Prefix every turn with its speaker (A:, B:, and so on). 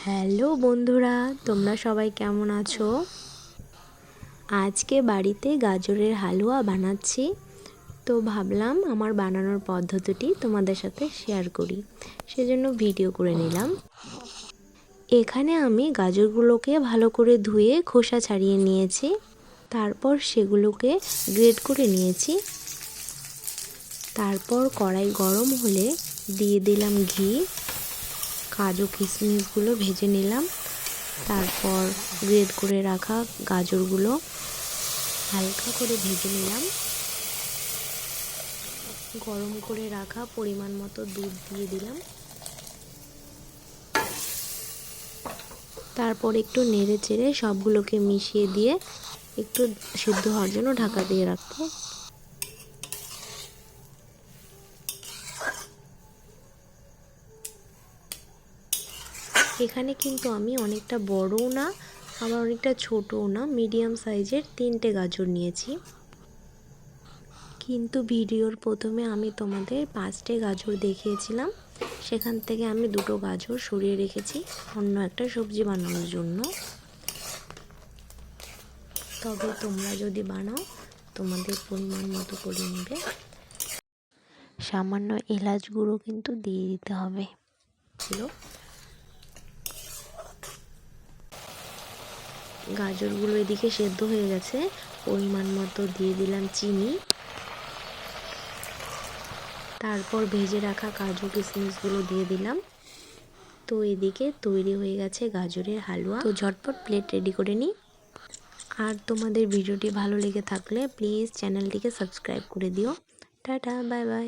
A: Hello বন্ধুরা, তোমরা সবাই কেমন আছো? আজকে বাড়িতে গাজরের হালুয়া বানাচ্ছি, তো ভাবলাম আমার বানানোর পদ্ধতিটি তোমাদের সাথে শেয়ার করি, সেজন্য ভিডিও করে নিলাম। এখানে আমি গাজরগুলোকে ভালো করে ধুয়ে খোসা ছাড়িয়ে নিয়েছি, তারপর সেগুলোকে গ্রেট করে নিয়েছি। তারপর কড়াই গরম হলে দিয়ে দিলাম ঘি, কাজু কিশমিশগুলো ভেজে নিলাম। তারপর গ্রেট করে রাখা গাজরগুলো হালকা করে ভেজে নিলাম। গরম করে রাখা পরিমাণ মতো দুধ দিয়ে দিলাম। তারপর একটু নেড়ে চেড়ে সবগুলোকে মিশিয়ে দিয়ে একটু সিদ্ধ হওয়ার জন্য ঢাকা দিয়ে রাখবো। এখানে কিন্তু আমি অনেকটা বড়ও না আবার অনেকটা ছোটও না, মিডিয়াম সাইজের 3টে গাজর নিয়েছি। কিন্তু ভিডিওর প্রথমে আমি তোমাদের 5টে গাজর দেখিয়েছিলাম, সেখান থেকে আমি 2টো গাজর সরিয়ে রেখেছি অন্য একটা সবজি বানানোর জন্য। তবে তোমরা যদি বানাও তোমাদের পরিমাণ মতো করে নেবে। সামান্য এলাচ গুঁড়ো কিন্তু দিয়ে দিতে হবে। গাজরগুলো এদিকে সেদ্ধ হয়ে গেছে, পরিমাণ মতো দিয়ে দিলাম চিনি। তারপর ভেজে রাখা কাজু কিশমিশগুলো দিয়ে দিলাম। তো এদিকে তৈরি হয়ে গেছে গাজরের হালুয়া। তো ঝটপট প্লেট রেডি করে নিই। আর তোমাদের ভিডিওটি ভালো লেগে থাকলে প্লিজ চ্যানেলটিকে সাবস্ক্রাইব করে দিও। Tata, bye bye.